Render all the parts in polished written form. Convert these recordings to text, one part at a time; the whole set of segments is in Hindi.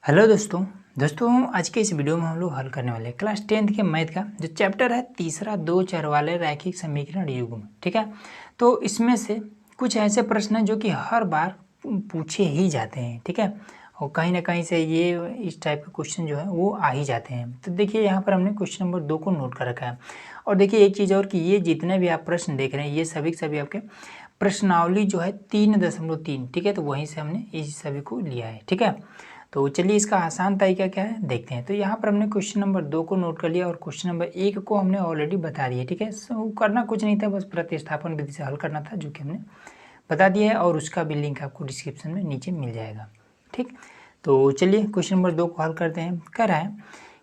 हेलो दोस्तों आज के इस वीडियो में हम लोग हल करने वाले हैं क्लास 10th के मैथ का जो चैप्टर है तीसरा दो चर वाले रैखिक समीकरण युग्म। ठीक है, तो इसमें से कुछ ऐसे प्रश्न हैं जो कि हर बार पूछे ही जाते हैं। ठीक है, और कहीं ना कहीं से ये इस टाइप के क्वेश्चन जो है वो आ ही जाते हैं। तो देखिए यहाँ पर हमने क्वेश्चन नंबर 2 को नोट कर रखा है। और देखिए एक चीज़ और कि ये जितने भी आप प्रश्न देख रहे हैं ये सभी के सभी आपके प्रश्नावली जो है 3.3। ठीक है, तो वहीं से हमने इस सभी को लिया है। ठीक है, तो चलिए इसका आसान तरीका क्या है देखते हैं। तो यहाँ पर हमने क्वेश्चन नंबर 2 को नोट कर लिया और क्वेश्चन नंबर 1 को हमने ऑलरेडी बता दिया। ठीक है, सो करना कुछ नहीं था, बस प्रतिस्थापन विधि से हल करना था जो कि हमने बता दिया है और उसका भी लिंक आपको डिस्क्रिप्शन में नीचे मिल जाएगा। ठीक, तो चलिए क्वेश्चन नंबर 2 को हल करते हैं। कह रहा है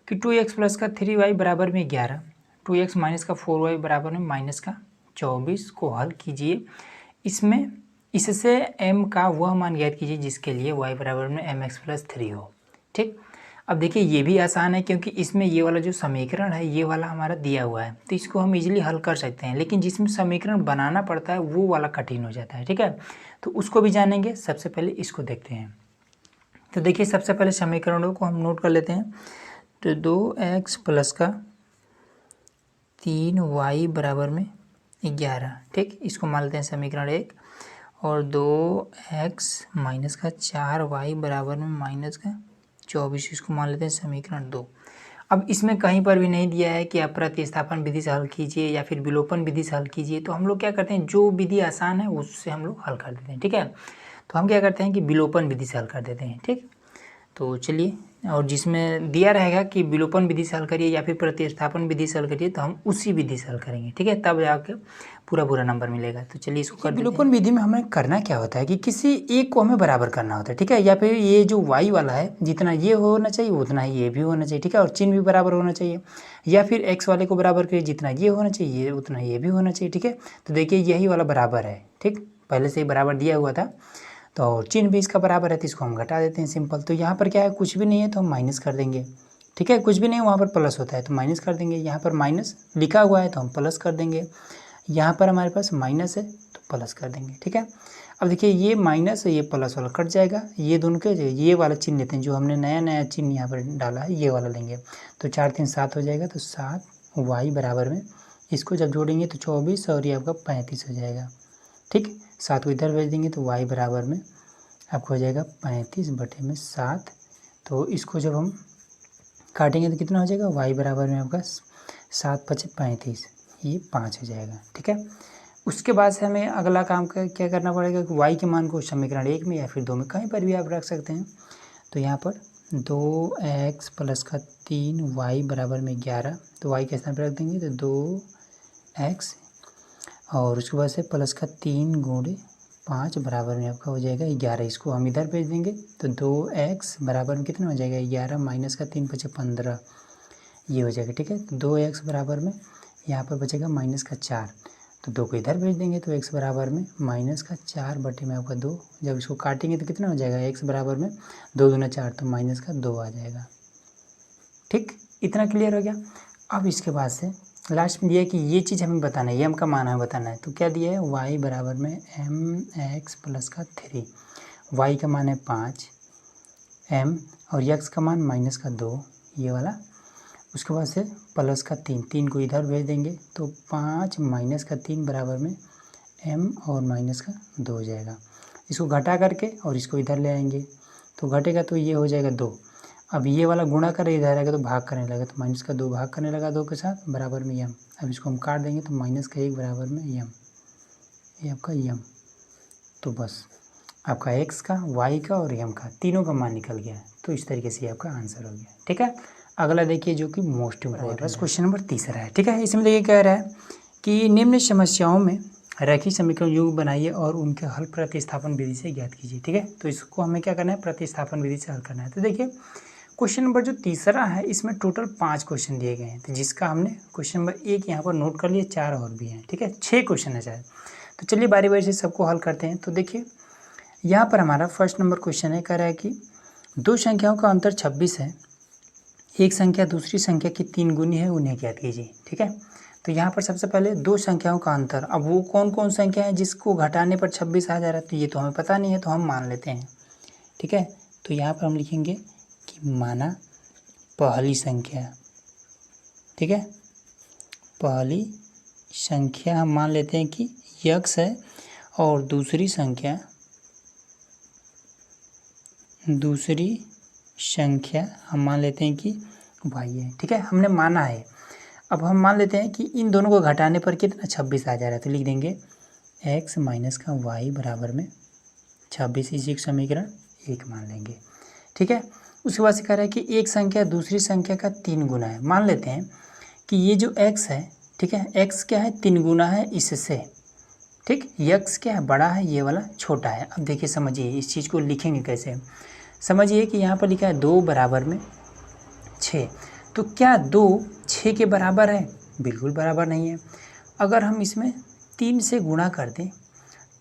कि 2x प्लस का 3y बराबर में 11, 2x माइनस का 4y बराबर में माइनस का 24 को हल कीजिए। इससे m का वह मान ज्ञात कीजिए जिसके लिए y बराबर में mx प्लस 3 हो। ठीक, अब देखिए ये भी आसान है क्योंकि इसमें ये वाला जो समीकरण है ये वाला हमारा दिया हुआ है, तो इसको हम इजीली हल कर सकते हैं। लेकिन जिसमें समीकरण बनाना पड़ता है वो वाला कठिन हो जाता है। ठीक है, तो उसको भी जानेंगे। सबसे पहले इसको देखते हैं। तो देखिए सबसे पहले समीकरणों को हम नोट कर लेते हैं। तो 2x प्लस का 3y बराबर में 11। ठीक, इसको मान लेते हैं समीकरण 1। और 2x माइनस का 4y बराबर में माइनस का 24, इसको मान लेते हैं समीकरण 2। अब इसमें कहीं पर भी नहीं दिया है कि आप प्रतिस्थापन विधि से हल कीजिए या फिर विलोपन विधि से हल कीजिए, तो हम लोग क्या करते हैं जो विधि आसान है उससे हम लोग हल कर देते हैं। ठीक है, तो हम क्या करते हैं कि विलोपन विधि से हल कर देते हैं। ठीक, तो चलिए, और जिसमें दिया रहेगा कि विलोपन विधि से हल करिए या फिर प्रतिस्थापन विधि से हल करिए तो हम उसी विधि से हल करेंगे। ठीक है, तब जाके पूरा नंबर मिलेगा। तो चलिए इसको कर देते हैं। विलोपन विधि में हमें करना क्या होता है कि किसी एक को हमें बराबर करना होता है। ठीक है, या फिर ये जो y वाला है जितना ये होना चाहिए उतना ही ये भी होना चाहिए। ठीक है, और चिन्ह भी बराबर होना चाहिए। या फिर x वाले को बराबर करिए, जितना ये होना चाहिए उतना ये भी होना चाहिए। ठीक है, तो देखिए यही वाला बराबर है। ठीक, पहले से ही बराबर दिया हुआ था, तो चिन्ह भी इसका बराबर है तो इसको हम घटा देते हैं सिंपल। तो यहाँ पर क्या है, कुछ भी नहीं है तो हम माइनस कर देंगे। ठीक है, कुछ भी नहीं है वहाँ पर प्लस होता है तो माइनस कर देंगे। यहाँ पर माइनस लिखा हुआ है तो हम प्लस कर देंगे। यहाँ पर हमारे पास माइनस है तो प्लस कर देंगे। ठीक है, अब देखिए ये माइनस ये प्लस वाला कट जाएगा, ये दोनों के ये वाला चिन्ह लेते हैं जो हमने नया चिन्ह यहाँ पर डाला है, ये वाला लेंगे। तो 4 3 7 हो जाएगा, तो 7y बराबर में इसको जब जोड़ेंगे तो 24 और ये आपका 35 हो जाएगा। ठीक, 7 को इधर भेज देंगे तो y बराबर में आपको हो जाएगा 35/7। तो इसको जब हम काटेंगे तो कितना हो जाएगा, y बराबर में आपका 7 5 35, ये 5 हो जाएगा। ठीक है, उसके बाद से हमें अगला काम क्या करना पड़ेगा कि y के मान को समीकरण 1 में या फिर 2 में कहीं पर भी आप रख सकते हैं। तो यहाँ पर 2x प्लस का 3y बराबर में 11, तो y के स्थान पर रख देंगे तो 2x और उसके बाद से प्लस का 3 गुणे 5 बराबर में आपका हो जाएगा 11। इसको हम इधर भेज देंगे तो 2x बराबर में कितना हो जाएगा 11 माइनस का 3 5 15, ये हो जाएगा। ठीक है, तो 2x बराबर में यहाँ पर बचेगा माइनस का 4, तो 2 को इधर भेज देंगे तो x बराबर में माइनस का 4 बटे में आपका 2। जब इसको काटेंगे तो कितना हो जाएगा, x बराबर में 2 दूना 4 तो माइनस का 2 आ जाएगा। ठीक, इतना क्लियर हो गया। अब इसके बाद से लास्ट में दिया है कि ये चीज़ हमें बताना है, ये m का मान हमें बताना है। तो क्या दिया है, y बराबर में mx प्लस का 3, y का मान है 5, m और x का मान माइनस का 2, ये वाला। उसके बाद से प्लस का 3, 3 को इधर भेज देंगे तो 5 माइनस का 3 बराबर में m और माइनस का 2 हो जाएगा। इसको घटा करके और इसको इधर ले आएंगे तो घटेगा तो ये हो जाएगा 2। अब ये वाला गुणा कर इधर आएगा तो भाग करने लगा, तो माइनस का 2 भाग करने लगा 2 के साथ बराबर में m। अब इसको हम काट देंगे तो माइनस का 1 बराबर में m, ये आपका m। तो बस आपका x का, y का और m का तीनों का मान निकल गया। तो इस तरीके से आपका आंसर हो गया। ठीक है, अगला देखिए जो कि मोस्ट इम्पोर्टेंट है, क्वेश्चन नंबर 3 है। ठीक है, इसमें देखिए कह रहा है कि निम्न समस्याओं में रैखिक समीकरण युग्म बनाइए और उनके हल प्रतिस्थापन विधि से ज्ञात कीजिए। ठीक है, तो इसको हमें क्या करना है, प्रतिस्थापन विधि से हल करना है। तो देखिए क्वेश्चन नंबर जो तीसरा है इसमें टोटल 5 क्वेश्चन दिए गए हैं, तो जिसका हमने क्वेश्चन नंबर 1 यहाँ पर नोट कर लिया, 4 और भी हैं। ठीक है, 6 क्वेश्चन है शायद। तो चलिए बारी बारी से सबको हल करते हैं। तो देखिए यहाँ पर हमारा फर्स्ट नंबर क्वेश्चन है, कह रहा है कि दो संख्याओं का अंतर 26 है, एक संख्या दूसरी संख्या की 3 गुनी है, उन्हें ज्ञात कीजिए। ठीक है, तो यहाँ पर सबसे पहले दो संख्याओं का अंतर, अब वो कौन कौन संख्या है जिसको घटाने पर 26 आ जा रहा है, तो ये तो हमें पता नहीं है तो हम मान लेते हैं। ठीक है, तो यहाँ पर हम लिखेंगे कि माना पहली संख्या, ठीक है, पहली संख्या हम मान लेते हैं कि x है और दूसरी संख्या हम मान लेते हैं कि y है, ठीक है, हमने माना है। अब हम मान लेते हैं कि इन दोनों को घटाने पर कितना 26 आ जा रहा है, तो लिख देंगे x माइनस का y बराबर में 26, इसी समीकरण 1 मान लेंगे, ठीक है। उसके बाद से कह रहा है कि एक संख्या दूसरी संख्या का 3 गुना है। मान लेते हैं कि ये जो x है, ठीक है, x क्या है 3 गुना है इससे, ठीक, x क्या है बड़ा है, ये वाला छोटा है। अब देखिए समझिए इस चीज़ को लिखेंगे कैसे। समझिए कि यहाँ पर लिखा है 2 बराबर में 6, तो क्या 2 6 के बराबर है? बिल्कुल बराबर नहीं है। अगर हम इसमें 3 से गुणा कर दें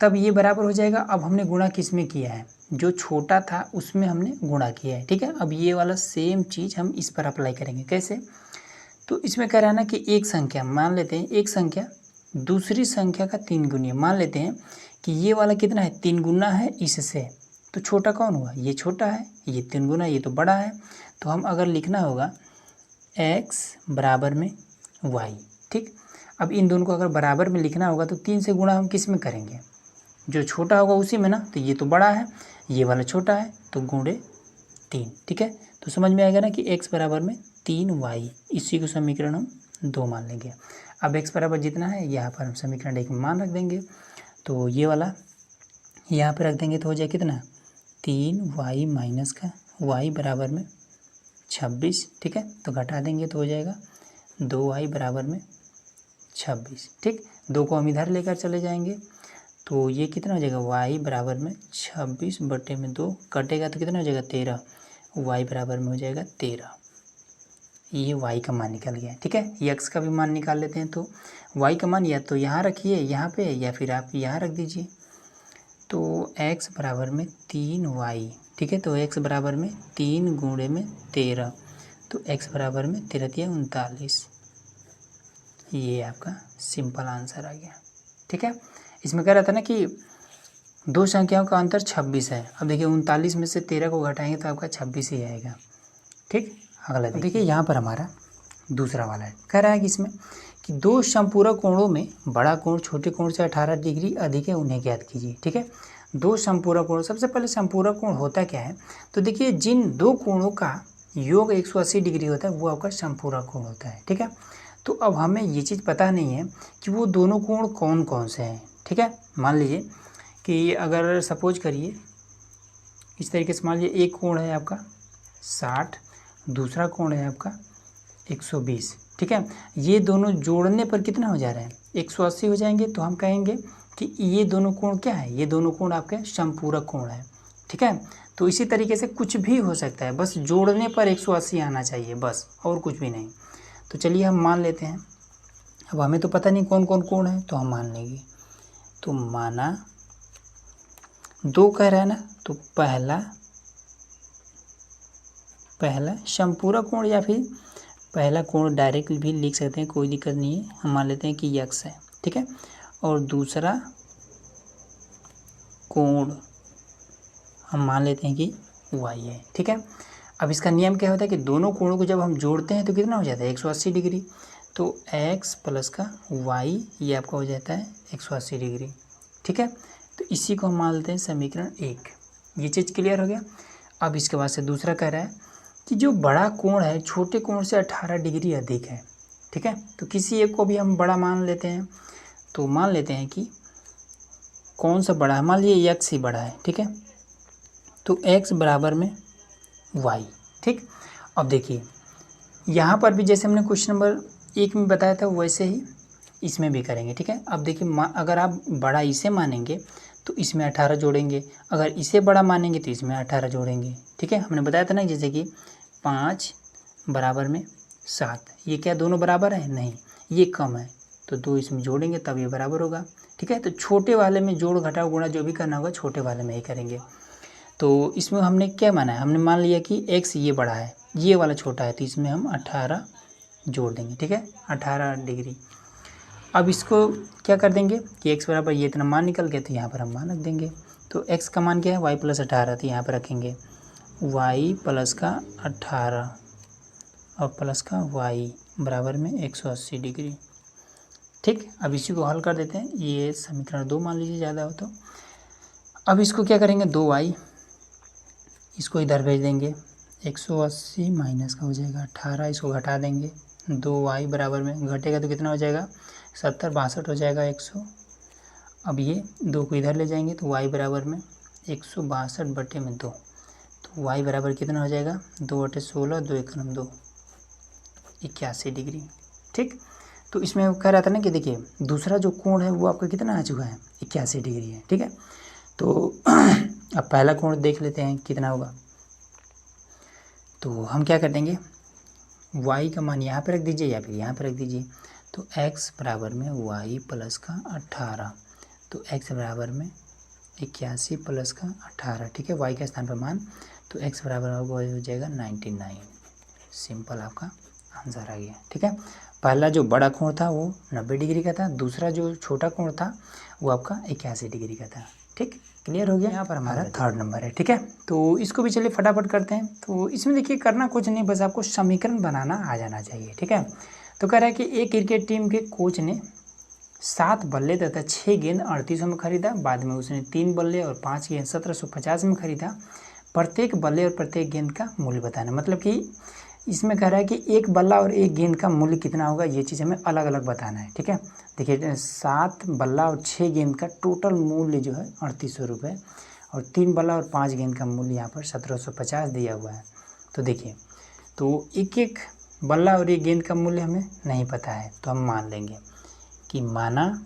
तब ये बराबर हो जाएगा। अब हमने गुणा किस में किया है? जो छोटा था उसमें हमने गुणा किया है, ठीक है। अब ये वाला सेम चीज़ हम इस पर अप्लाई करेंगे। कैसे? तो इसमें कह रहा है ना कि एक संख्या, मान लेते हैं एक संख्या दूसरी संख्या का 3 गुनी है। मान लेते हैं कि ये वाला कितना है 3 गुना है इससे, तो छोटा कौन हुआ? ये छोटा है, ये 3 गुना, ये तो बड़ा है। तो हम अगर लिखना होगा x बराबर में y, ठीक। अब इन दोनों को अगर बराबर में लिखना होगा तो 3 से गुणा हम किस में करेंगे? जो छोटा होगा उसी में ना। तो ये तो बड़ा है, ये वाला छोटा है, तो गुणे 3, ठीक है। तो समझ में आएगा ना कि x बराबर में 3y, इसी को समीकरण हम 2 मान लेंगे। अब x बराबर जितना है यहाँ पर हम समीकरण 1 में मान रख देंगे, तो ये वाला यहाँ पर रख देंगे तो हो जाए कितना 3y माइनस का y बराबर में 26, ठीक है। तो घटा देंगे तो हो जाएगा 2y बराबर में 26, ठीक। 2 को हम इधर लेकर चले जाएंगे तो ये कितना हो जाएगा y बराबर में 26 बटे में 2, कटेगा तो कितना हो जाएगा 13, y बराबर में हो जाएगा 13। ये y का मान निकल गया, ठीक है। x का भी मान निकाल लेते हैं। तो y का मान या तो यहाँ रखिए यहाँ पे, या फिर आप यहाँ रख दीजिए। तो x बराबर में 3y, ठीक है। तो x बराबर में 3 गुणे में 13, तो x बराबर में 13 39। ये आपका सिंपल आंसर आ गया, ठीक है। इसमें कह रहा था ना कि दो संख्याओं का अंतर 26 है। अब देखिए 39 में से 13 को घटाएंगे तो आपका 26 ही आएगा, ठीक। अगला देखिए यहाँ पर हमारा दूसरा वाला है। कह रहा है कि इसमें कि दो समपूरक कोणों में बड़ा कोण छोटे कोण से 18 डिग्री अधिक है, उन्हें ज्ञात कीजिए, ठीक है। दो समपूरक कोण, सबसे पहले समपूरक कोण होता क्या है? तो देखिए जिन दो कोणों का योग 180 डिग्री होता है वो आपका समपूरक कोण होता है, ठीक है। तो अब हमें ये चीज़ पता नहीं है कि वो दोनों कोण कौन कौन से हैं, ठीक है। मान लीजिए कि अगर सपोज करिए इस तरीके से, मान लीजिए एक कोण है आपका 60, दूसरा कोण है आपका 120, ठीक है। ये दोनों जोड़ने पर कितना हो जा रहा है 180 हो जाएंगे। तो हम कहेंगे कि ये दोनों कोण क्या है? ये दोनों कोण आपके समपूरक कोण है, ठीक है। तो इसी तरीके से कुछ भी हो सकता है, बस जोड़ने पर 180 आना चाहिए, बस, और कुछ भी नहीं। तो चलिए हम मान लेते हैं। अब हमें तो पता नहीं कौन कौन कोण है, तो हम मान लेंगे। तो माना 2 कह रहा है ना, तो पहला समपूरक कोण, या फिर पहला कोण डायरेक्ट भी लिख सकते हैं, कोई दिक्कत नहीं है। हम मान लेते हैं कि x है, ठीक है। और दूसरा कोण हम मान लेते हैं कि y है, ठीक है। अब इसका नियम क्या होता है कि दोनों कोणों को जब हम जोड़ते हैं तो कितना हो जाता है 180 डिग्री। तो x प्लस का y ये आपका हो जाता है 180 डिग्री, ठीक है। तो इसी को हम मान लेते हैं समीकरण 1। ये चीज़ क्लियर हो गया। अब इसके बाद से दूसरा कह रहा है कि जो बड़ा कोण है छोटे कोण से 18 डिग्री अधिक है, ठीक है। तो किसी एक को भी हम बड़ा मान लेते हैं। तो मान लेते हैं कि कौन सा बड़ा है, मान लीजिए x ही बड़ा है, ठीक है। तो x बराबर में y, ठीक। अब देखिए यहाँ पर भी जैसे हमने क्वेश्चन नंबर 1 में बताया था वैसे ही इसमें भी करेंगे, ठीक है। अब देखिए अगर आप बड़ा इसे मानेंगे तो इसमें 18 जोड़ेंगे, अगर इसे बड़ा मानेंगे तो इसमें 18 जोड़ेंगे, ठीक है। हमने बताया था ना जैसे कि 5 बराबर में 7, ये क्या दोनों बराबर है? नहीं, ये कम है, तो 2 इसमें जोड़ेंगे तब ये बराबर होगा, ठीक है। तो छोटे वाले में जोड़ घटाव गुणा जो भी करना होगा छोटे वाले में ही करेंगे। तो इसमें हमने क्या माना है? हमने मान लिया कि x ये बड़ा है, ये वाला छोटा है, तो इसमें हम 18 जोड़ देंगे, ठीक है, 18 डिग्री। अब इसको क्या कर देंगे कि x बराबर ये इतना मान निकल गया, तो यहाँ पर हम मान रख देंगे। तो x का मान क्या है? y प्लस 18, तो यहाँ पर रखेंगे वाई प्लस का 18 और प्लस का वाई बराबर में 180 डिग्री। ठीक, अब इसी को हल कर देते हैं। ये समीकरण 2 मान लीजिए ज़्यादा हो तो। अब इसको क्या करेंगे, 2y इसको इधर भेज देंगे, 180 माइनस का हो जाएगा 18, इसको घटा देंगे, 2y बराबर में घटेगा तो कितना हो जाएगा 70, 62 हो जाएगा 100। अब ये 2 को इधर ले जाएंगे तो y बराबर में 162/2, तो y बराबर कितना हो जाएगा 2/16, 2 1 2, 81 डिग्री। ठीक, तो इसमें कह रहा था ना कि देखिए दूसरा जो कोण है वो आपका कितना आ चुका है, 81 डिग्री है। ठीक है, तो अब पहला कोण देख लेते हैं कितना होगा। तो हम क्या कर देंगे, y का मान यहाँ पे रख दीजिए या फिर यहाँ पे रख दीजिए। तो x बराबर में y प्लस का 18, तो x बराबर में 81 प्लस का 18। ठीक है, y के स्थान पर मान, तो x बराबर हो जाएगा 99। सिंपल आपका आंसर आ गया। ठीक है, पहला जो बड़ा कोण था वो 90 डिग्री का था, दूसरा जो छोटा कोण था वो आपका 81 डिग्री का था। ठीक, क्लियर हो गया। यहाँ पर हमारा थर्ड नंबर है। ठीक है, तो इसको भी चलिए फटाफट करते हैं। तो इसमें देखिए करना कुछ नहीं, बस आपको समीकरण बनाना आ जाना चाहिए। ठीक है, तो कह रहा है कि एक क्रिकेट टीम के कोच ने 7 बल्ले तथा 6 गेंद 3800 में खरीदा। बाद में उसने 3 बल्ले और 5 गेंद 1750 में खरीदा। प्रत्येक बल्ले और प्रत्येक गेंद का मूल्य बताना। मतलब कि इसमें कह रहा है कि एक बल्ला और एक गेंद का मूल्य कितना होगा, ये चीज़ हमें अलग अलग बताना है। ठीक है, देखिए 7 बल्ला और 6 गेंद का टोटल मूल्य जो है 3800 रुपये, और 3 बल्ला और 5 गेंद का मूल्य यहाँ पर 1750 दिया हुआ है। तो देखिए, तो एक एक बल्ला और एक गेंद का मूल्य हमें नहीं पता है, तो हम मान लेंगे कि माना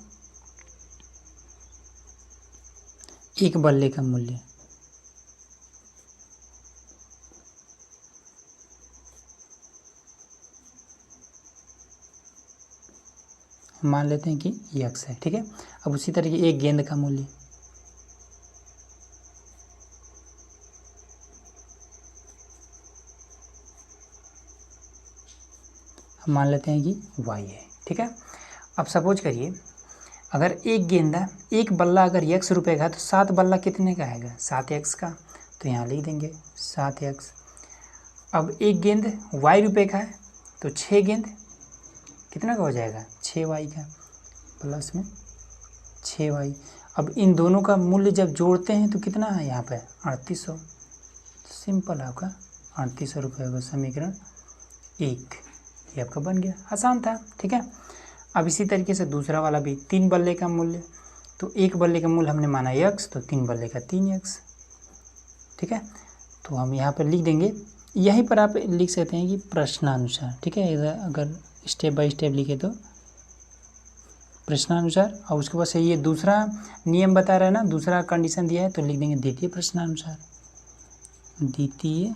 एक बल्ले का मूल्य मान लेते हैं कि x है। ठीक है, अब उसी तरीके एक गेंद का मूल्य हम मान लेते हैं कि y है। ठीक है, अब सपोज करिए अगर एक गेंदा एक बल्ला अगर x रुपये का है तो 7 बल्ला कितने का आएगा, 7x का, तो यहाँ लिख देंगे 7x। अब एक गेंद y रुपये का है तो 6 गेंद कितना का हो जाएगा, 6y का, प्लस में 6y। अब इन दोनों का मूल्य जब जोड़ते हैं तो कितना है यहाँ पे 3800। सिंपल आपका 3800 रुपये का समीकरण 1 ये आपका बन गया, आसान था। ठीक है, अब इसी तरीके से दूसरा वाला भी 3 बल्ले का मूल्य, तो एक बल्ले का मूल्य हमने माना x, तो 3 बल्ले का 3x। ठीक है, तो हम यहाँ पर लिख देंगे, यहीं पर आप लिख सकते हैं कि प्रश्नानुसार। ठीक है, इधर अगर स्टेप बाय स्टेप लिखे तो प्रश्नानुसार, और उसके बाद से ये दूसरा नियम बता रहा है ना, दूसरा कंडीशन दिया है तो लिख देंगे द्वितीय प्रश्नानुसार, द्वितीय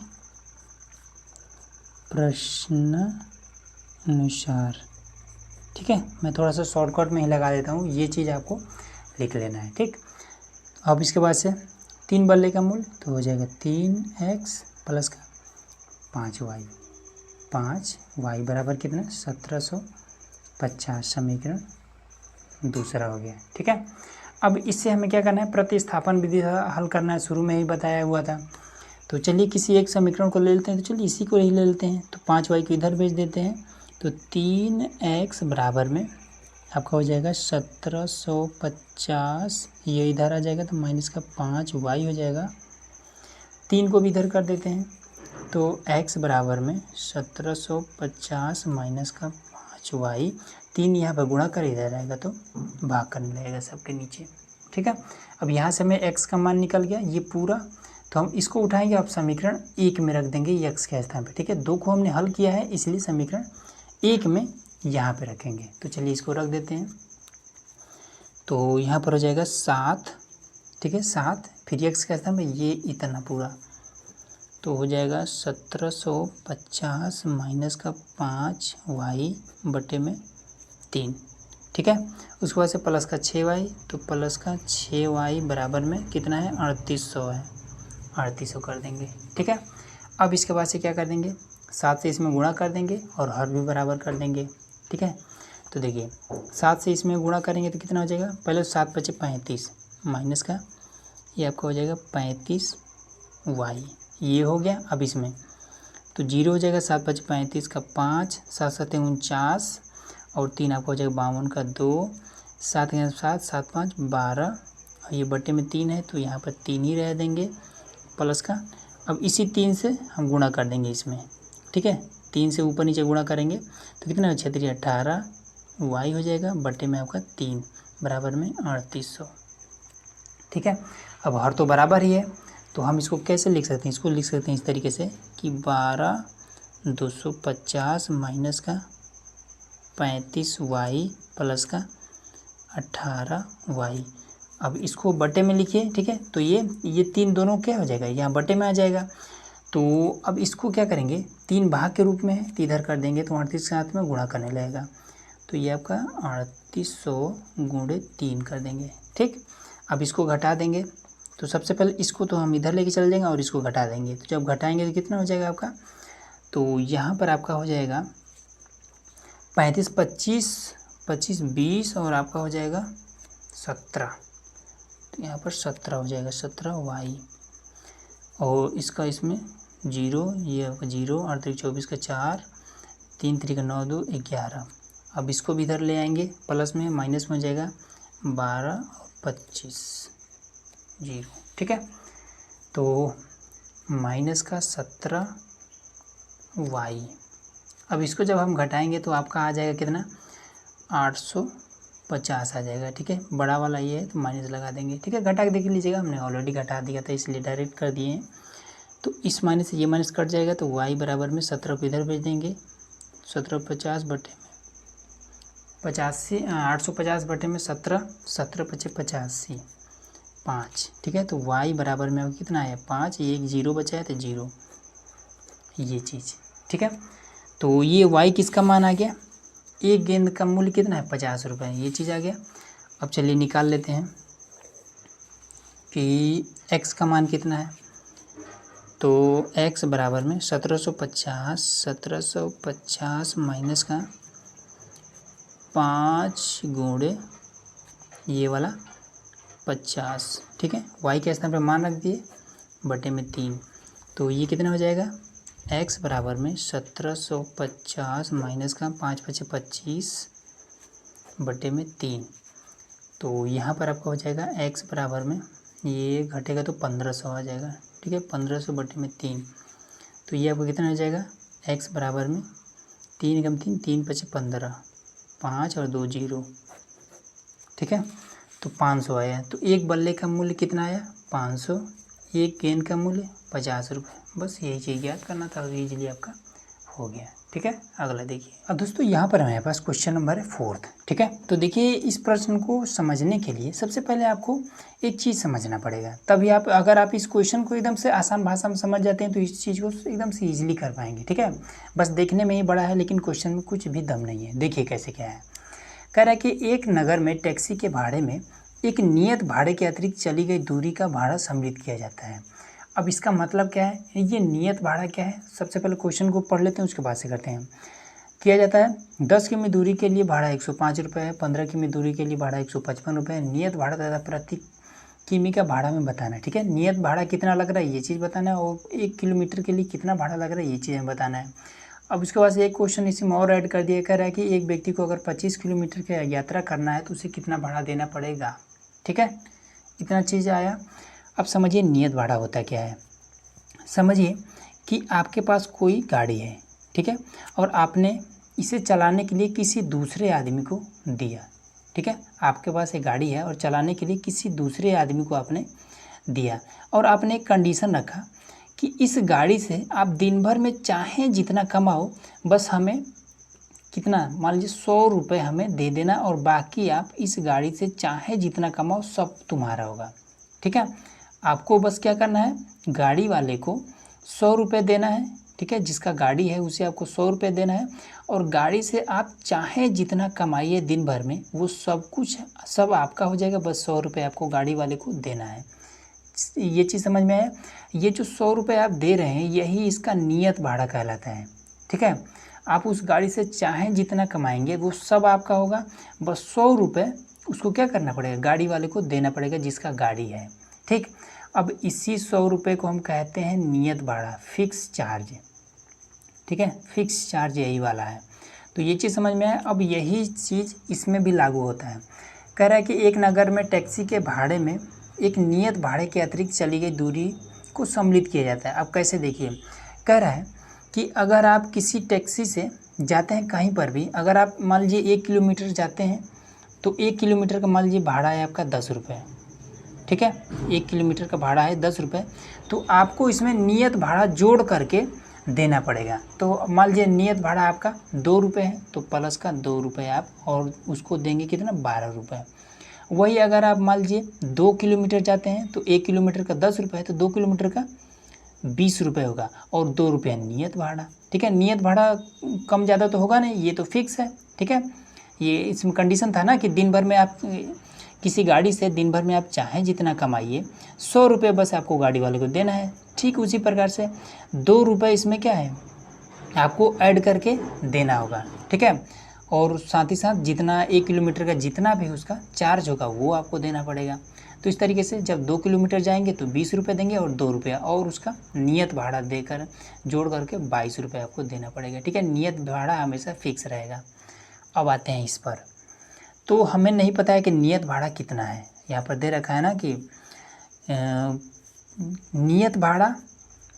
प्रश्नानुसार। ठीक है, मैं थोड़ा सा शॉर्टकट में ही लगा देता हूँ, ये चीज़ आपको लिख लेना है। ठीक, अब इसके बाद से 3 बल्ले का मूल्य तो हो जाएगा 3x प्लस का 5y, 5y बराबर कितना 1750। समीकरण दूसरा हो गया। ठीक है, अब इससे हमें क्या करना है, प्रतिस्थापन विधि हल करना है, शुरू में ही बताया हुआ था। तो चलिए किसी एक समीकरण को ले लेते हैं, तो चलिए इसी को ही ले लेते हैं। तो 5y को इधर भेज देते हैं, तो 3x बराबर में आपका हो जाएगा 1750, ये इधर आ जाएगा तो माइनस का 5y हो जाएगा। 3 को भी इधर कर देते हैं, तो x बराबर में 1750 माइनस का 5y, 3 यहाँ पर गुणा कर इधर आएगा तो भाग करने लगेगा सबके नीचे। ठीक है, अब यहाँ से हमें x का मान निकल गया ये पूरा, तो हम इसको उठाएंगे, आप समीकरण 1 में रख देंगे x के स्थान पे। ठीक है, 2 को हमने हल किया है इसलिए समीकरण 1 में यहाँ पे रखेंगे। तो चलिए इसको रख देते हैं, तो यहाँ पर हो जाएगा 7। ठीक है, 7 फिर x के स्थान पे ये इतना पूरा, तो हो जाएगा 1750 माइनस का 5y बटे में 3। ठीक है, उसके बाद से प्लस का 6y, तो प्लस का 6y बराबर में कितना है 3800 है, 3800 कर देंगे। ठीक है, अब इसके बाद से क्या कर देंगे, 7 से इसमें गुणा कर देंगे और हर भी बराबर कर देंगे। ठीक है, तो देखिए 7 से इसमें गुणा करेंगे तो कितना हो जाएगा, पहले 7 × 5 = 35 माइनस का ये आपका हो जाएगा 35y, ये हो गया। अब इसमें तो 0 हो जाएगा, 7 5 35 का 5, 7 7 49 और 3 आपका हो जाएगा 52 का 2, 7 7 7 5 12 और ये बटे में 3 है तो यहाँ पर 3 ही रह देंगे प्लस का। अब इसी 3 से हम गुणा कर देंगे इसमें, ठीक है। 3 से ऊपर नीचे गुणा करेंगे तो कितना 6 3 18 वाई हो जाएगा बटे में आपका 3 बराबर में 3800, ठीक है। अब हर तो बराबर ही है तो हम इसको कैसे लिख सकते हैं, इसको लिख सकते हैं इस तरीके से कि 12 250 माइनस का 35 वाई प्लस का 18 वाई। अब इसको बटे में लिखिए, ठीक है। तो ये 3 दोनों क्या हो जाएगा, यहाँ बटे में आ जाएगा। तो अब इसको क्या करेंगे, 3 भाग के रूप में है तो इधर कर देंगे तो 38 के साथ में गुणा करने लगेगा तो ये आपका 3800 गुणे 3 कर देंगे, ठीक। अब इसको घटा देंगे तो सबसे पहले इसको तो हम इधर लेके चल जाएंगे और इसको घटा देंगे। तो जब घटाएंगे तो कितना हो जाएगा आपका, तो यहाँ पर आपका हो जाएगा 35 25 25 20 और आपका हो जाएगा 17, तो यहाँ पर 17 हो जाएगा 17 वाई और इसका इसमें 0, ये आपका 0 और 24 का 4, 3 3 का 9 2 11। अब इसको भी इधर ले आएंगे प्लस में, माइनस में हो जाएगा 12 और 25 0, ठीक है। तो माइनस का 17 वाई। अब इसको जब हम घटाएंगे तो आपका आ जाएगा कितना 850 आ जाएगा, ठीक है। बड़ा वाला ये है तो माइनस लगा देंगे, ठीक है। घटा के देख लीजिएगा, हमने ऑलरेडी घटा दिया था इसलिए डायरेक्ट कर दिए हैं। तो इस माइनस से ये माइनस कट जाएगा तो वाई बराबर में 17 को इधर भेज देंगे, 17 50 बटे में 85 850 बटे में 17 17 पचे 85 5, ठीक है। तो वाई बराबर में अब कितना है 5, ये एक 0 बचा है तो 0 ये चीज़, ठीक है। तो ये वाई किसका मान आ गया, एक गेंद का मूल्य कितना है 50 रुपये, ये चीज़ आ गया। अब चलिए निकाल लेते हैं कि x का मान कितना है। तो x बराबर में 1750 माइनस का 5 गुणे ये वाला 50, ठीक है। y के स्थान पर मान रख दिए बटे में 3, तो ये कितना हो जाएगा x बराबर में 1750 माइनस का 5 5 25 बटे में 3। तो यहाँ पर आपका हो जाएगा x बराबर में, ये घटेगा तो 1500 आ जाएगा, ठीक है। 1500 बटे में 3, तो ये आपको कितना हो जाएगा x बराबर में 3 कम 3 3 5 15 5 और 2 0, ठीक है। तो 500 आया। तो एक बल्ले का मूल्य कितना आया 500, एक गेंद का मूल्य 50 रुपये। बस यही चीज़ याद करना था और ईजिली आपका हो गया, ठीक है। अगला देखिए। अब दोस्तों यहाँ पर हमारे पास क्वेश्चन नंबर है 4th, ठीक है। तो देखिए इस प्रश्न को समझने के लिए सबसे पहले आपको एक चीज़ समझना पड़ेगा, तभी आप अगर आप इस क्वेश्चन को एकदम से आसान भाषा में समझ जाते हैं तो इस चीज़ को एकदम से ईजिली कर पाएंगे, ठीक है। बस देखने में ही बड़ा है लेकिन क्वेश्चन में कुछ भी दम नहीं है। देखिए कैसे क्या है, कह रहा है कि एक नगर में टैक्सी के भाड़े में एक नियत भाड़े के अतिरिक्त चली गई दूरी का भाड़ा सम्मिलित किया जाता है। अब इसका मतलब क्या है, ये नियत भाड़ा क्या है, सबसे पहले क्वेश्चन को पढ़ लेते हैं उसके बाद से करते हैं। किया जाता है 10 किमी दूरी के लिए भाड़ा 105 रुपये है, 15 किमी दूरी के लिए भाड़ा 155 रुपये है। नियत भाड़ा तथा प्रति किमी का भाड़ा में बताना है, ठीक है। नियत भाड़ा कितना लग रहा है ये चीज़ बताना है और 1 किलोमीटर के लिए कितना भाड़ा लग रहा है ये चीज़ बताना है। अब उसके बाद से एक क्वेश्चन इसमें और ऐड कर दिया, कह रहा है कि एक व्यक्ति को अगर 25 किलोमीटर की यात्रा करना है तो उसे कितना भाड़ा देना पड़ेगा, ठीक है। इतना चीज़ आया। अब समझिए नियत भाड़ा होता क्या है। समझिए कि आपके पास कोई गाड़ी है, ठीक है, और आपने इसे चलाने के लिए किसी दूसरे आदमी को दिया, ठीक है। आपके पास एक गाड़ी है और चलाने के लिए किसी दूसरे आदमी को आपने दिया और आपने एक कंडीशन रखा कि इस गाड़ी से आप दिन भर में चाहे जितना कमाओ, बस हमें कितना मान लीजिए 100 रुपये हमें दे देना और बाकी आप इस गाड़ी से चाहे जितना कमाओ सब तुम्हारा होगा, ठीक है। आपको बस क्या करना है, गाड़ी वाले को 100 रुपये देना है, ठीक है। जिसका गाड़ी है उसे आपको 100 रुपये देना है और गाड़ी से आप चाहे जितना कमाइए दिन भर में वो सब कुछ सब आपका हो जाएगा, बस 100 रुपये आपको गाड़ी वाले को देना है। ये चीज़ समझ में आया। ये जो 100 रुपये आप दे रहे हैं यही इसका नियत भाड़ा कहलाता है, ठीक है। आप उस गाड़ी से चाहे जितना कमाएंगे वो सब आपका होगा, बस 100 रुपये उसको क्या करना पड़ेगा, गाड़ी वाले को देना पड़ेगा जिसका गाड़ी है, ठीक। अब इसी 100 रुपये को हम कहते हैं नियत भाड़ा, फिक्स चार्ज। ठीक है, फिक्स चार्ज यही वाला है। तो ये चीज़ समझ में आया। अब यही चीज़ इसमें भी लागू होता है। कह रहा है कि एक नगर में टैक्सी के भाड़े में एक नियत भाड़े के अतिरिक्त चली गई दूरी को सम्मिलित किया जाता है। अब कैसे, देखिए, कह रहा है कि अगर आप किसी टैक्सी से जाते हैं कहीं पर भी, अगर आप मान लीजिए 1 किलोमीटर जाते हैं तो 1 किलोमीटर का मान लीजिए भाड़ा है आपका 10 रुपये। ठीक है, 1 किलोमीटर का भाड़ा है 10 रुपये, तो आपको इसमें नियत भाड़ा जोड़ करके देना पड़ेगा। तो मान लीजिए नियत भाड़ा आपका 2 रुपये है, तो प्लस का 2 रुपये आप और उसको देंगे कितना, 12 रुपये। वही अगर आप मान लीजिए 2 किलोमीटर जाते हैं तो 1 किलोमीटर का 10 रुपये है, तो 2 किलोमीटर का 20 रुपये होगा और 2 रुपये नियत भाड़ा। ठीक है, नियत भाड़ा कम ज़्यादा तो होगा नहीं, ये तो फिक्स है। ठीक है, ये इसमें कंडीशन था ना कि दिन भर में आप किसी गाड़ी से दिन भर में आप चाहें जितना कमाइए, 100 रुपये बस आपको गाड़ी वाले को देना है। ठीक उसी प्रकार से 2 रुपये इसमें क्या है, आपको ऐड करके देना होगा। ठीक है, और साथ ही साथ जितना 1 किलोमीटर का जितना भी उसका चार्ज होगा वो आपको देना पड़ेगा। तो इस तरीके से जब 2 किलोमीटर जाएंगे तो 20 रुपये देंगे और 2 रुपये और उसका नियत भाड़ा देकर जोड़ करके 22 रुपये आपको देना पड़ेगा। ठीक है, नियत भाड़ा हमेशा फिक्स रहेगा। अब आते हैं इस पर। तो हमें नहीं पता है कि नियत भाड़ा कितना है। यहाँ पर दे रखा है ना कि नियत भाड़ा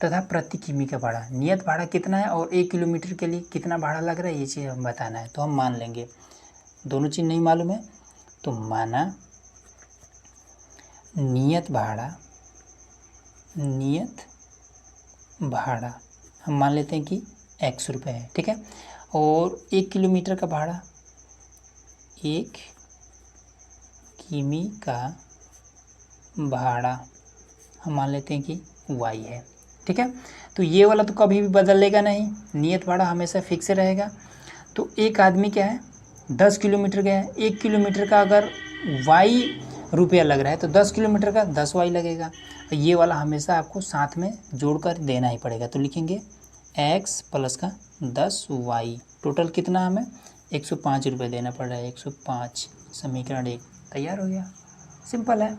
तथा प्रति किमी का भाड़ा, नियत भाड़ा कितना है और 1 किलोमीटर के लिए कितना भाड़ा लग रहा है, ये चीज़ हम बताना है। तो हम मान लेंगे, दोनों चीज़ नहीं मालूम है तो माना नियत भाड़ा हम मान लेते हैं कि x रुपये है। ठीक है, और 1 किलोमीटर का भाड़ा, 1 किमी का भाड़ा हम मान लेते हैं कि y है। ठीक है, तो ये वाला तो कभी भी बदलेगा नहीं, नियत भाड़ा हमेशा फिक्स रहेगा। तो एक आदमी क्या है 10 किलोमीटर गया है, 1 किलोमीटर का अगर y रुपया लग रहा है तो 10 किलोमीटर का 10y लगेगा। ये वाला हमेशा आपको साथ में जोड़कर देना ही पड़ेगा। तो लिखेंगे x प्लस का 10y, टोटल कितना हमें 105 रुपये देना पड़ रहा है। 105 समीकरण 1 तैयार हो गया, सिंपल है।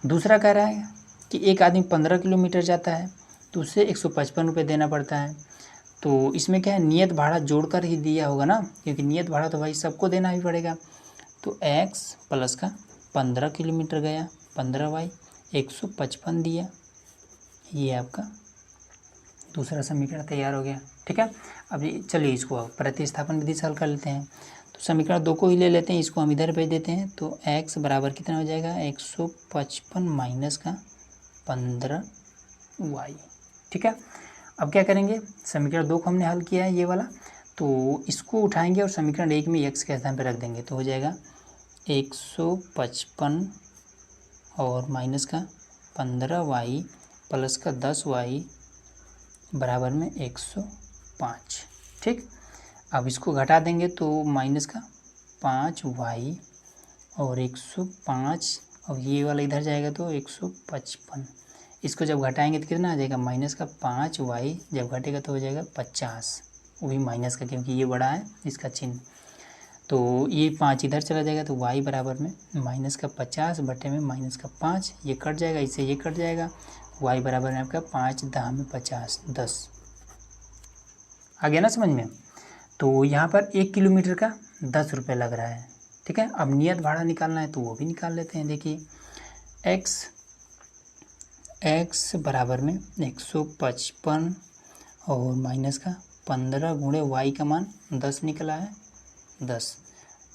दूसरा कह रहा है कि एक आदमी 15 किलोमीटर जाता है तो उससे 155 रुपये देना पड़ता है। तो इसमें क्या है, नियत भाड़ा जोड़कर ही दिया होगा ना, क्योंकि नियत भाड़ा तो भाई सबको देना ही पड़ेगा। तो x प्लस का 15 किलोमीटर गया, 15y 155 दिया, ये आपका दूसरा समीकरण तैयार हो गया। ठीक है, अब चलिए इसको प्रतिस्थापन विधि से हल कर लेते हैं। तो समीकरण 2 को ही ले लेते हैं, इसको हम इधर भेज देते हैं। तो x बराबर कितना हो जाएगा, 155 माइनस का 15y। ठीक है, अब क्या करेंगे, समीकरण 2 को हमने हल किया है ये वाला, तो इसको उठाएंगे और समीकरण 1 में x के स्थान पर रख देंगे। तो हो जाएगा 155 और माइनस का 15y प्लस का 10y बराबर में 105। ठीक, अब इसको घटा देंगे तो माइनस का 5y और 105, और ये वाला इधर जाएगा तो 155। इसको जब घटाएंगे तो कितना आ जाएगा, माइनस का 5y जब घटेगा तो हो जाएगा 50, वो भी माइनस का क्योंकि ये बड़ा है इसका चिन्ह। तो ये 5 इधर चला जाएगा तो y बराबर में माइनस का 50 बटे में माइनस का 5, ये कट जाएगा, इससे ये कट जाएगा। y बराबर में आपका 5 10 में 50, 10 आ गया ना समझ में। तो यहाँ पर 1 किलोमीटर का 10 रुपये लग रहा है। ठीक है, अब नियत भाड़ा निकालना है तो वो भी निकाल लेते हैं। देखिए x बराबर में 155 और माइनस का 15 गुणे y का मान 10 निकला है, 10।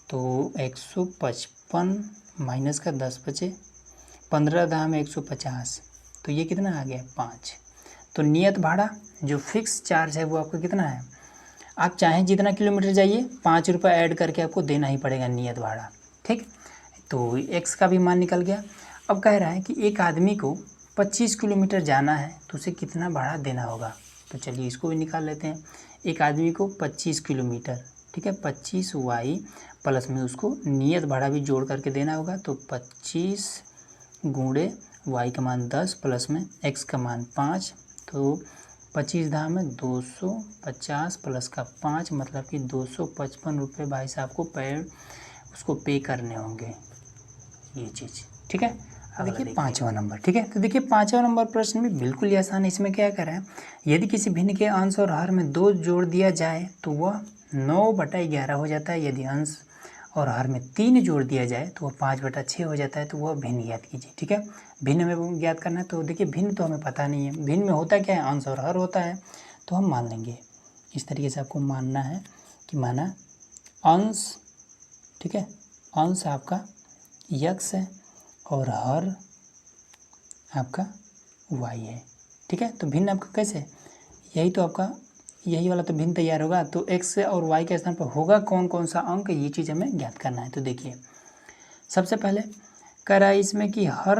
तो 155 माइनस का 10 बचे 15 10 में 150, तो ये कितना आ गया 5। तो नियत भाड़ा जो फिक्स चार्ज है वो आपका कितना है, आप चाहें जितना किलोमीटर जाइए 5 रुपये ऐड करके आपको देना ही पड़ेगा नियत भाड़ा। ठीक, तो x का भी मान निकल गया। अब कह रहा है कि एक आदमी को 25 किलोमीटर जाना है तो उसे कितना भाड़ा देना होगा। तो चलिए इसको भी निकाल लेते हैं। एक आदमी को 25 किलोमीटर, ठीक है, 25y प्लस में उसको नियत भाड़ा भी जोड़ करके देना होगा। तो 25 गुणे y का मान 10 प्लस में x का मान 5, तो 25 दाम में 250 प्लस का 5 मतलब कि 255 रुपये भाई साहब को उसको पे करने होंगे ये चीज़। ठीक है, अब देखिए 5वां नंबर, ठीक है। तो देखिए 5वां नंबर प्रश्न भी बिल्कुल ही आसान है। इसमें क्या करा है, यदि किसी भिन्न के अंश और हर में 2 जोड़ दिया जाए तो वह 9/11 हो जाता है। यदि अंश और हर में 3 जोड़ दिया जाए तो वह 5/6 हो जाता है। तो वह भिन्न ज्ञात कीजिए, ठीक है। भिन्न में ज्ञात करना है। तो देखिए भिन्न तो हमें पता नहीं है, भिन्न में होता क्या है, अंश और हर होता है, तो हम मान लेंगे। इस तरीके से आपको मानना है कि माना अंश, ठीक है, अंश आपका x है और हर आपका y है, ठीक है। तो भिन्न आपका कैसे, यही तो आपका यही वाला तो भिन्न तैयार होगा। तो x और y के स्थान पर होगा कौन कौन सा अंक, ये चीज़ हमें ज्ञात करना है। तो देखिए सबसे पहले कह रहा है इसमें कि हर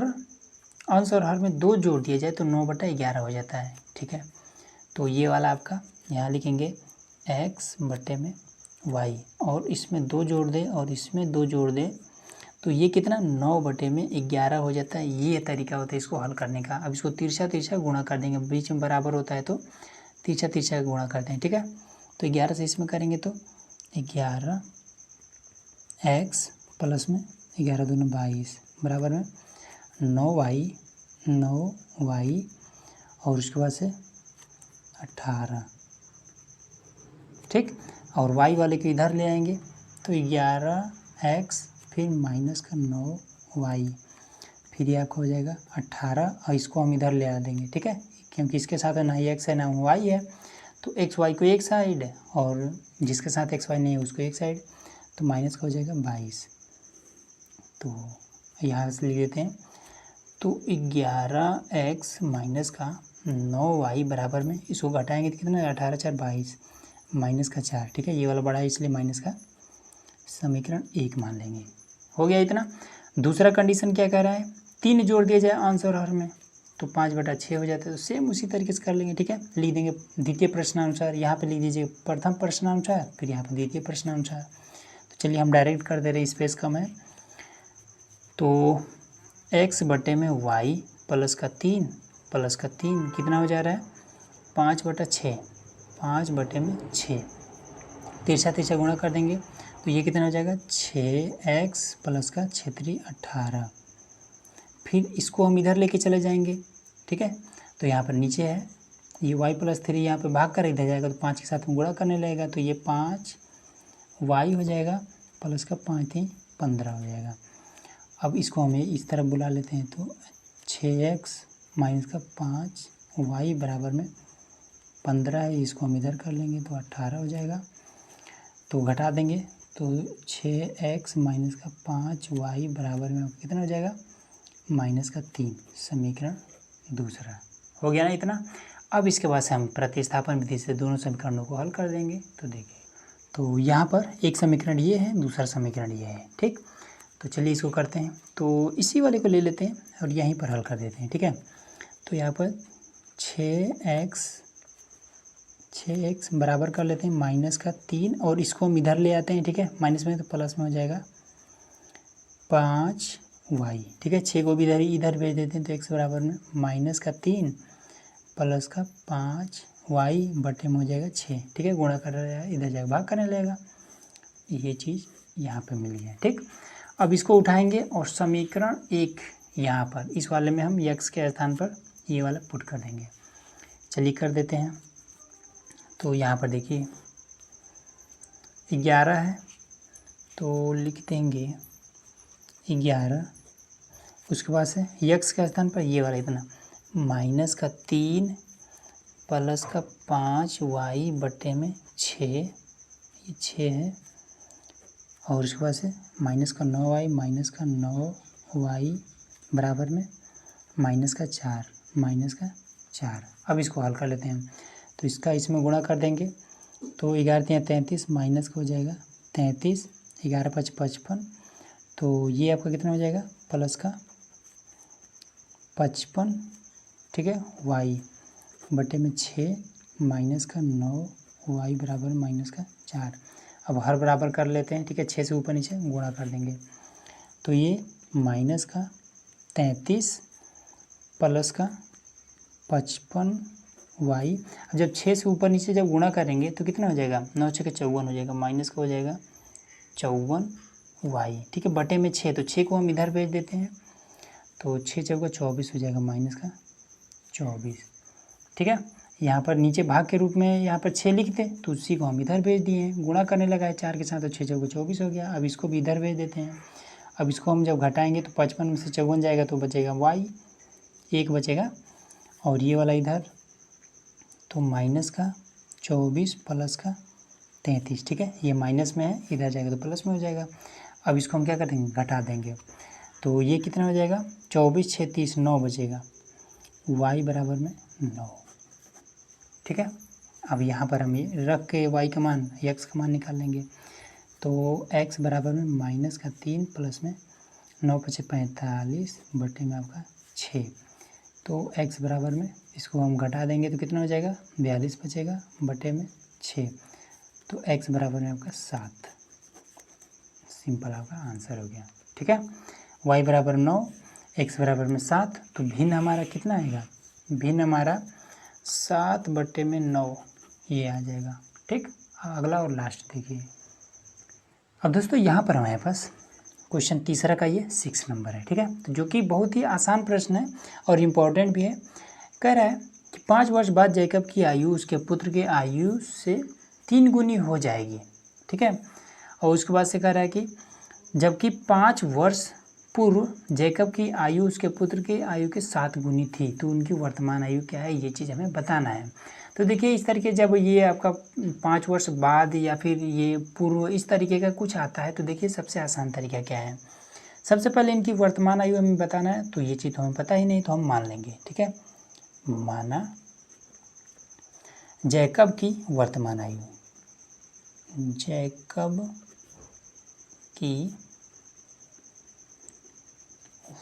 अंश और हर में 2 जोड़ दिया जाए तो 9/11 हो जाता है, ठीक है। तो ये वाला आपका यहाँ लिखेंगे x/y और इसमें 2 जोड़ दे और इसमें 2 जोड़ दे तो ये कितना 9/11 हो जाता है। ये तरीका होता है इसको हल करने का। अब इसको तिरछा तिरछा गुणा कर देंगे, बीच में बराबर होता है तो तिरछा तिरछा गुणा करते हैं, ठीक है। तो 11 से इसमें करेंगे तो 11x प्लस में 11 दूनी 22 बराबर में 9y और उसके बाद से 18, ठीक। और y वाले को इधर ले आएंगे तो 11x फिर माइनस का 9y, फिर ये आपका हो जाएगा 18 और इसको हम इधर ले आ देंगे, ठीक है, क्योंकि इसके साथ ना ही x है ना y है। तो x y को एक साइड और जिसके साथ x y नहीं है उसको एक साइड, तो माइनस का हो जाएगा 22। तो यहाँ से लिख देते हैं। तो 11x माइनस का 9y बराबर में इसको घटाएंगे तो कितना 18 4 22 माइनस का 4, ठीक है। ये वाला बड़ा है इसलिए माइनस का समीकरण 1 मान लेंगे। हो गया इतना। दूसरा कंडीशन क्या कह रहा है, 3 जोड़ दिया जाए अंश और हर में तो 5/6 हो जाता है। तो सेम उसी तरीके से कर लेंगे, ठीक है। लिख देंगे द्वितीय प्रश्नानुसार, यहाँ पे लिख दीजिए प्रथम प्रश्नानुसार, फिर यहाँ पे द्वितीय प्रश्नानुसार। तो चलिए हम डायरेक्ट कर दे रहे हैं, स्पेस कम है। तो x/y प्लस का 3 कितना हो जा रहा है 5/6, 5/6 तिरछा तिरछा गुणा कर देंगे तो ये कितना हो जाएगा 6x प्लस का 6×3 18। फिर इसको हम इधर लेके चले जाएंगे, ठीक है। तो यहाँ पर नीचे है ये y+3 यहाँ पे भाग कर इधर जाएगा तो 5 के साथ में गुणा करने लगेगा तो ये 5y हो जाएगा प्लस का 5×3 15 हो जाएगा। अब इसको हमें इस तरफ बुला लेते हैं तो 6x माइनस का 5y बराबर में 15 है, इसको हम इधर कर लेंगे तो 18 हो जाएगा। तो घटा देंगे तो 6x माइनस का 5y बराबर में कितना हो जाएगा माइनस का 3। समीकरण दूसरा हो गया ना इतना। अब इसके बाद से हम प्रतिस्थापन विधि से दोनों समीकरणों को हल कर देंगे। तो देखिए तो यहाँ पर एक समीकरण ये है, दूसरा समीकरण ये है, ठीक। तो चलिए इसको करते हैं। तो इसी वाले को ले लेते हैं और यहीं पर हल कर देते हैं, ठीक है। तो यहाँ पर 6x बराबर कर लेते हैं माइनस का 3 और इसको हम इधर ले आते हैं, ठीक है। माइनस में तो प्लस में हो जाएगा 5y, ठीक है। 6 को भी इधर भेज देते हैं तो x बराबर में माइनस का 3 प्लस का 5y बटे में हो जाएगा 6, ठीक है। गुणा कर रहा है इधर जाएगा भाग करने लगेगा, ये चीज़ यहाँ पे मिल गया, ठीक। अब इसको उठाएंगे और समीकरण 1 यहाँ पर इस वाले में हम x के स्थान पर ये वाला पुट कर देंगे। चलिए कर देते हैं। तो यहाँ पर देखिए 11 है तो लिख देंगे 11, उसके बाद से x के स्थान पर ये वाला इतना माइनस का 3 प्लस का 5y बटे में 6, ये 6 है और उसके बाद से माइनस का 9y माइनस का 9y बराबर में माइनस का 4। अब इसको हल कर लेते हैं। तो इसका इसमें गुणा कर देंगे तो 11×3 33 माइनस का हो जाएगा 33, 11×5 55। तो ये आपका कितना हो जाएगा प्लस का 55, ठीक है, y बटे में 6 माइनस का 9y बराबर माइनस का 4। अब हर बराबर कर लेते हैं, ठीक है। 6 से ऊपर नीचे गुणा कर देंगे तो ये माइनस का 33 प्लस का 55y। जब 6 से ऊपर नीचे जब गुणा करेंगे तो कितना हो जाएगा 9 6 54 हो जाएगा, माइनस का हो जाएगा 54y, ठीक है, बटे में 6। तो 6 को हम इधर भेज देते हैं तो 6 चौका 24 हो जाएगा माइनस का 24। ठीक है, यहाँ पर नीचे भाग के रूप में यहाँ पर 6 लिखते तो उसी को हम इधर भेज दिए हैं, गुणा करने लगा है 4 के साथ, तो 6 चौका 24 हो गया। अब इसको भी इधर भेज देते हैं। अब इसको हम जब घटाएंगे तो 55 में से 54 जाएगा तो बचेगा y, 1 बचेगा, और ये वाला इधर तो माइनस का 24 प्लस का 33। ठीक है, ये माइनस में है, इधर जाएगा तो प्लस में हो जाएगा। अब इसको हम क्या कर देंगे, घटा देंगे, तो ये कितना हो जाएगा, 24 6 30 9 बचेगा, y बराबर में 9। ठीक है, अब यहाँ पर हम ये रख के y का मान, x का मान निकाल लेंगे, तो x बराबर में माइनस का 3 प्लस में 9 पचे 45 बटे में आपका 6, तो x बराबर में इसको हम घटा देंगे तो कितना हो जाएगा, 42 बचेगा बटे में 6, तो x बराबर में आपका 7। सिंपल आपका आंसर हो गया। ठीक है, y बराबर 9, x बराबर में 7, तो भिन्न हमारा कितना आएगा, भिन्न हमारा 7 बटे में 9 ये आ जाएगा। ठीक, अगला और लास्ट देखिए। अब दोस्तों यहाँ पर हमारे पास क्वेश्चन तीसरा का ये 6 नंबर है। ठीक है, तो जो कि बहुत ही आसान प्रश्न है और इम्पोर्टेंट भी है। कह रहा है कि 5 वर्ष बाद जैकब की आयु उसके पुत्र के आयु से 3 गुनी हो जाएगी। ठीक है, और उसके बाद से कह रहा है कि जबकि 5 वर्ष पूर्व जैकब की आयु उसके पुत्र के आयु के 7 गुनी थी, तो उनकी वर्तमान आयु क्या है, ये चीज़ हमें बताना है। तो देखिए इस तरीके जब ये आपका 5 वर्ष बाद या फिर ये पूर्व इस तरीके का कुछ आता है, तो देखिए सबसे आसान तरीका क्या है, सबसे पहले इनकी वर्तमान आयु हमें बताना है, तो ये चीज़ तो हमें पता ही नहीं, तो हम मान लेंगे। ठीक है, माना जैकब की वर्तमान आयु, जैकब की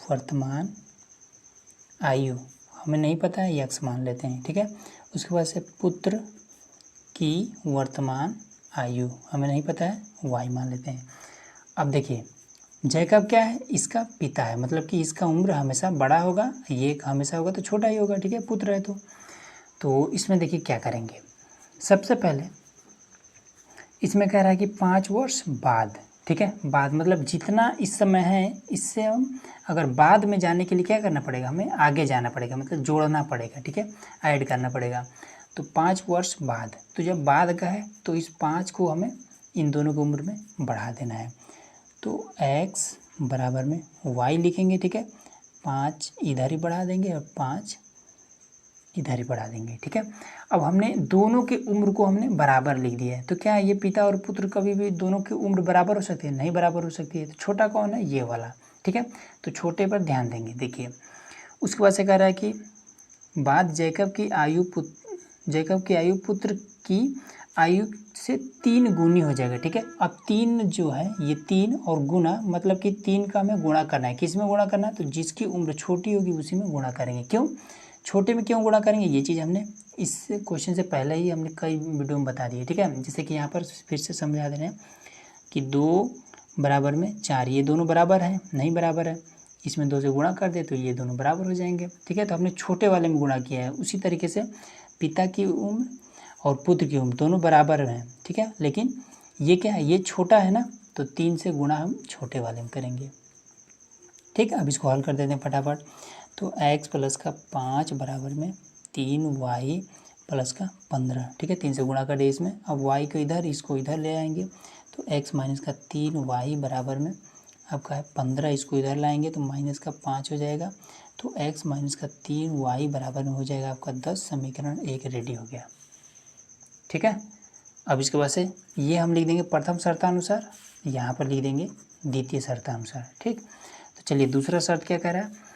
वर्तमान आयु हमें नहीं पता है, x मान लेते हैं। ठीक है, उसके बाद से पुत्र की वर्तमान आयु हमें नहीं पता है, y मान लेते हैं। अब देखिए जैकब क्या है, इसका पिता है, मतलब कि इसका उम्र हमेशा बड़ा होगा, ये हमेशा होगा तो छोटा ही होगा। ठीक है, पुत्र है तो इसमें देखिए क्या करेंगे, सबसे पहले इसमें कह रहा है कि 5 वर्ष बाद। ठीक है, बाद मतलब जितना इस समय है इससे हम अगर बाद में जाने के लिए क्या करना पड़ेगा, हमें आगे जाना पड़ेगा, मतलब जोड़ना पड़ेगा। ठीक है, ऐड करना पड़ेगा, तो 5 वर्ष बाद, तो जब बाद का है तो इस 5 को हमें इन दोनों की उम्र में बढ़ा देना है, तो x बराबर में y लिखेंगे। ठीक है, 5 इधर ही बढ़ा देंगे और 5 इधर ही बढ़ा देंगे। ठीक है, अब हमने दोनों की उम्र को हमने बराबर लिख दिया है, तो क्या ये पिता और पुत्र कभी भी दोनों की उम्र बराबर हो सकती है, नहीं बराबर हो सकती है। तो छोटा कौन है, ये वाला। ठीक है, तो छोटे पर ध्यान देंगे। देखिए उसके बाद से कह रहा है कि बाद जैकब की आयु पुत्र की आयु से 3 गुनी हो जाएगा। ठीक है, अब 3 जो है ये 3 और गुना, मतलब कि 3 का हमें गुणा करना है, किस में गुणा करना है, तो जिसकी उम्र छोटी होगी उसी में गुणा करेंगे। क्यों छोटे में क्यों गुणा करेंगे, ये चीज़ हमने इस क्वेश्चन से पहले ही हमने कई वीडियो में बता दी है। ठीक है, जैसे कि यहाँ पर फिर से समझा दे रहे हैं कि 2 बराबर में 4, ये दोनों बराबर हैं, नहीं बराबर है, इसमें 2 से गुणा कर दे तो ये दोनों बराबर हो जाएंगे। ठीक है, तो हमने छोटे वाले में गुणा किया है। उसी तरीके से पिता की उम्र और पुत्र की उम्र दोनों बराबर हैं। ठीक है, लेकिन ये क्या है, ये छोटा है ना, तो 3 से गुणा हम छोटे वाले में करेंगे। ठीक है, अब इसको हल कर देते हैं फटाफट, तो x प्लस का 5 बराबर में 3y प्लस का 15। ठीक है, 3 से गुणा कर दे इसमें, अब y को इधर, इसको इधर ले आएंगे, तो x माइनस का 3y बराबर में आपका है 15, इसको इधर लाएंगे तो माइनस का 5 हो जाएगा, तो x माइनस का 3y बराबर में हो जाएगा आपका 10। समीकरण 1 रेडी हो गया। ठीक है, अब इसके बाद से ये हम लिख देंगे प्रथम शर्तानुसार, यहाँ पर लिख देंगे द्वितीय शर्तानुसार। ठीक, तो चलिए दूसरा शर्त क्या कह रहा है,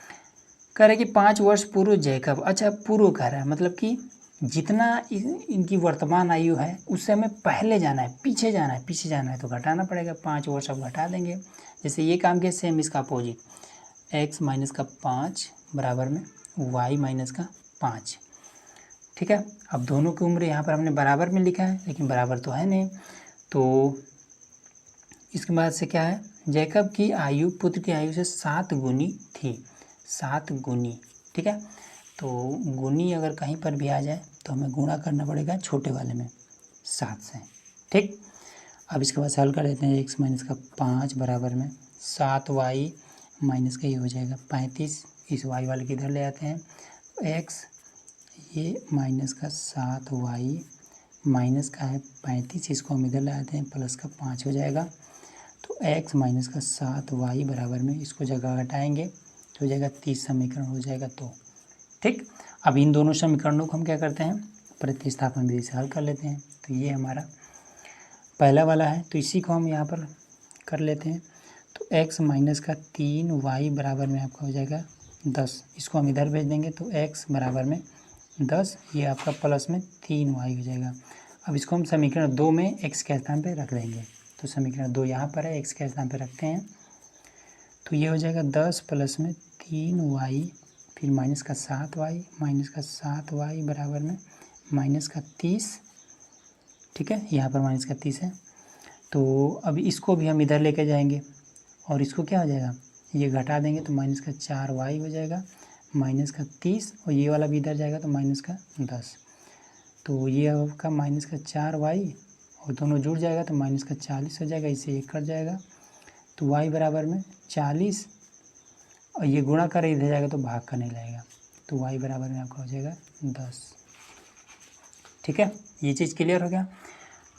कह रहा है कि 5 वर्ष पूर्व जैकब, अच्छा पूर्व कह रहा है, मतलब कि जितना इनकी वर्तमान आयु है उससे हमें पहले जाना है, पीछे जाना है, तो घटाना पड़ेगा। 5 वर्ष अब घटा देंगे, जैसे ये काम किया सेम इसका अपोजिट, x माइनस का 5 बराबर में y माइनस का 5। ठीक है, अब दोनों की उम्र यहाँ पर हमने बराबर में लिखा है, लेकिन बराबर तो है नहीं, तो इसके बाद से क्या है, जैकब की आयु पुत्र की आयु से 7 गुनी थी, 7 गुनी। ठीक है, तो गुनी अगर कहीं पर भी आ जाए तो हमें गुणा करना पड़ेगा छोटे वाले में 7 से। ठीक, अब इसके बाद से हल कर देते हैं, x माइनस का 5 बराबर में 7y माइनस का ये हो जाएगा 35, इस वाई वाले की इधर ले आते हैं, तो एक्स ये माइनस का 7y माइनस का है 35, इसको हम इधर ले आते हैं, प्लस का 5 हो जाएगा। तो x माइनस का 7y बराबर में इसको जगह घटाएंगे तो हो जाएगा 30 समीकरण हो जाएगा। तो ठीक, अब इन दोनों समीकरणों को हम क्या करते हैं, प्रतिस्थापन विधि से हल कर लेते हैं। तो ये हमारा पहला वाला है, तो इसी को हम यहाँ पर कर लेते हैं। तो x माइनस का 3y बराबर में आपका हो जाएगा 10, इसको हम इधर भेज देंगे तो x बराबर में 10, ये आपका प्लस में 3y हो जाएगा। अब इसको हम समीकरण 2 में x के स्थान पे रख देंगे, तो समीकरण 2 यहाँ पर है, x के स्थान पे रखते हैं, तो ये हो जाएगा 10 प्लस में 3y फिर माइनस का 7y बराबर में माइनस का 30, ठीक है, यहाँ पर माइनस का 30 है। तो अब इसको भी हम इधर लेके जाएंगे और इसको क्या हो जाएगा, ये घटा देंगे तो माइनस का 4y हो जाएगा, माइनस का 30, और ये वाला भी इधर जाएगा तो माइनस का 10, तो ये आपका माइनस का 4y और दोनों जुड़ जाएगा तो माइनस का 40 हो जाएगा, इसे एक कट जाएगा तो y बराबर में 40, और ये गुणा कर इधर जाएगा तो भाग करने लगेगा, तो y बराबर में आपका हो जाएगा 10। ठीक है, ये चीज़ क्लियर हो गया।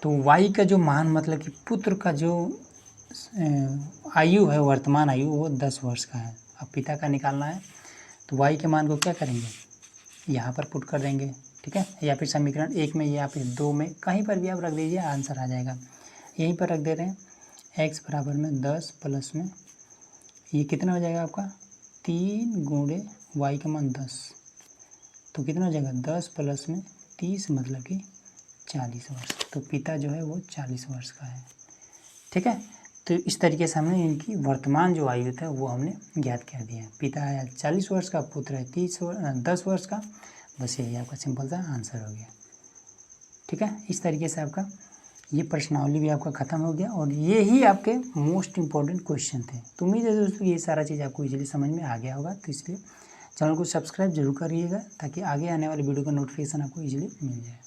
तो y का जो मान मतलब कि पुत्र का जो आयु है, वर्तमान आयु, वो 10 वर्ष का है। अब पिता का निकालना है, तो y के मान को क्या करेंगे, यहाँ पर पुट कर देंगे, ठीक है, या फिर समीकरण 1 में या फिर 2 में, कहीं पर भी आप रख दीजिए, आंसर आ जाएगा। यहीं पर रख दे रहे हैं, x बराबर में 10 प्लस में ये कितना हो जाएगा आपका 3 गुणे y का मान 10, तो कितना हो जाएगा 10 प्लस में 30 मतलब कि 40 वर्ष। तो पिता जो है वो 40 वर्ष का है। ठीक है, तो इस तरीके से हमने इनकी वर्तमान जो आयु है वो हमने ज्ञात कर दिया है। पिता है 40 वर्ष का, पुत्र है 10 वर्ष का। बस यही आपका सिंपल सा आंसर हो गया। ठीक है, इस तरीके से आपका ये प्रश्नावली भी आपका ख़त्म हो गया और ये ही आपके मोस्ट इम्पॉर्टेंट क्वेश्चन थे। तो उम्मीद है दोस्तों ये सारा चीज़ आपको इजीली समझ में आ गया होगा। तो इसलिए चैनल को सब्सक्राइब जरूर करिएगा ताकि आगे आने वाले वीडियो का नोटिफिकेशन आपको इजीली मिल जाए।